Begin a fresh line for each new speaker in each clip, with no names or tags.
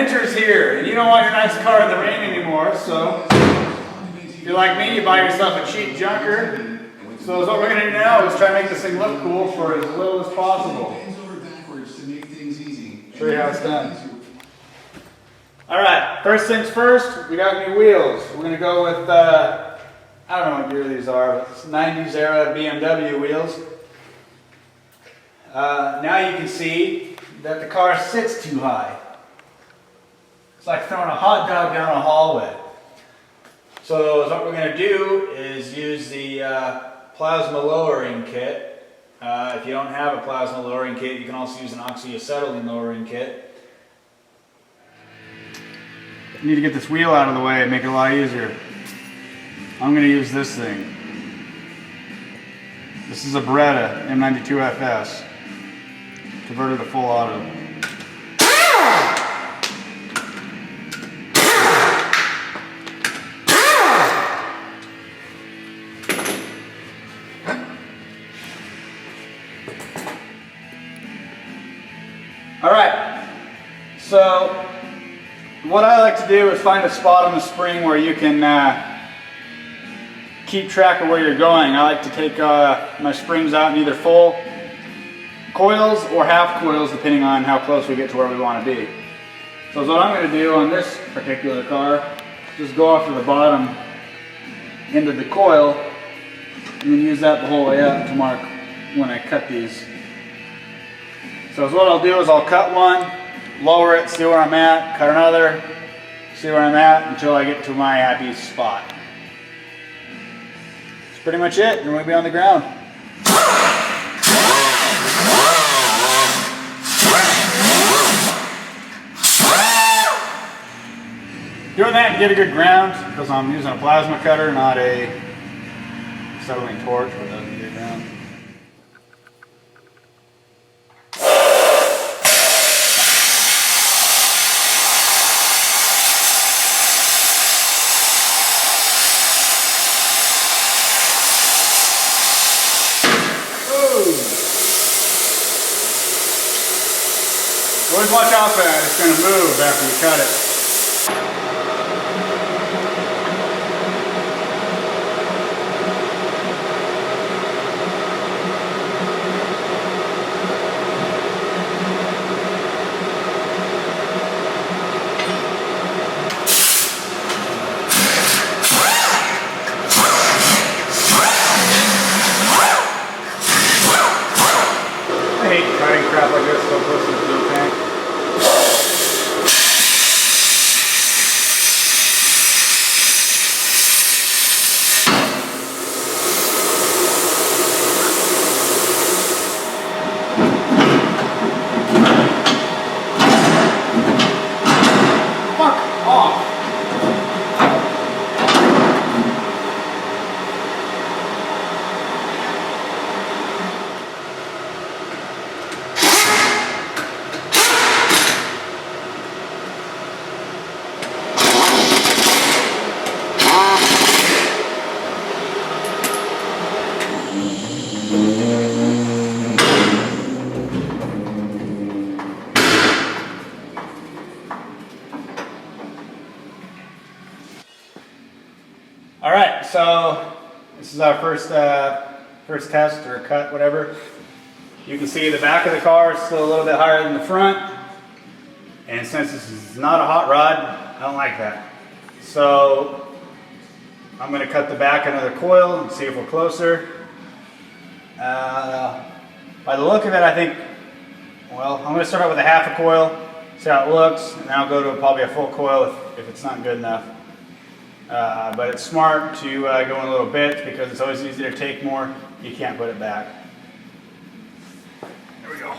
winter's here, and you don't want your nice car in the rain anymore, so if you're like me, you buy yourself a cheap junker. So what we're going to do now is try to make this thing look cool for as little as possible. Show you how it's done. Alright, first things first, we got new wheels. We're going to go with, I don't know what year these are, but it's 90s era BMW wheels. Now you can see that the car sits too high. It's like throwing a hot dog down a hallway. So what we're going to do is use the plasma lowering kit. If you don't have a plasma lowering kit, you can also use an oxyacetylene lowering kit. You need to get this wheel out of the way and make it a lot easier. I'm going to use this thing. This is a Beretta M92FS, converted to full auto. Alright, so what I like to do is find a spot on the spring where you can keep track of where you're going. I like to take my springs out in either full coils or half coils depending on how close we get to where we want to be. So what I'm going to do on this particular car, just go off to the bottom end of the coil and then use that the whole way up to mark when I cut these. So what I'll do is I'll cut one, lower it, see where I'm at, cut another, see where I'm at until I get to my happy spot. That's pretty much it, and we'll be on the ground. Doing that to get a good ground, because I'm using a plasma cutter, not a acetylene torch, but doesn't get a good ground. Always watch out for that, it's going to move after you cut it. I hate cutting crap like this so close to the fuel tank. Alright, so this is our first test or cut, whatever. You can see the back of the car is still a little bit higher than the front. And since this is not a hot rod, I don't like that. So I'm going to cut the back another coil and see if we're closer. By the look of it, I think, well, I'm going to start out with a half a coil, see how it looks, and then I'll go to probably a full coil if it's not good enough. But it's smart to go in little bits because it's always easier to take more. You can't put it back. There we go.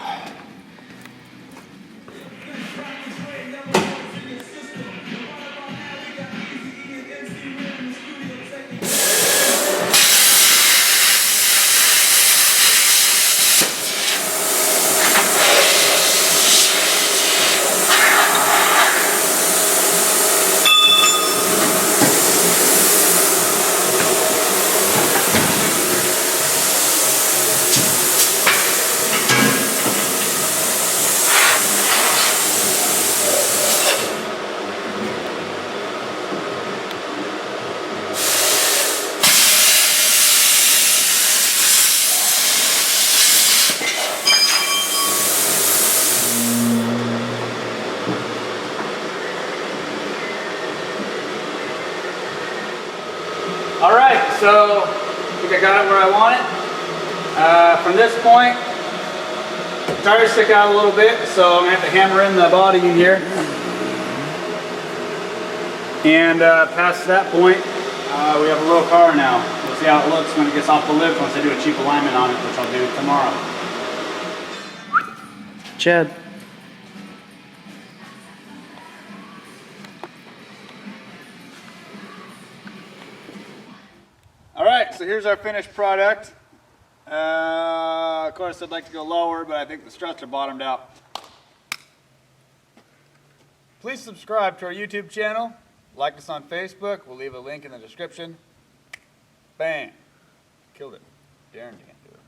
so I think I got it where I want it. From this point, the tires stick out a little bit, so I'm going to have to hammer in the body in here. And past that point, we have a little car now. We'll see how it looks when it gets off the lift once I do a cheap alignment on it, which I'll do tomorrow.
Chad.
Alright, so here's our finished product. Of course I'd like to go lower, but I think the struts are bottomed out. Please subscribe to our YouTube channel. Like us on Facebook. We'll leave a link in the description. Bang. Killed it. Darren can't do it.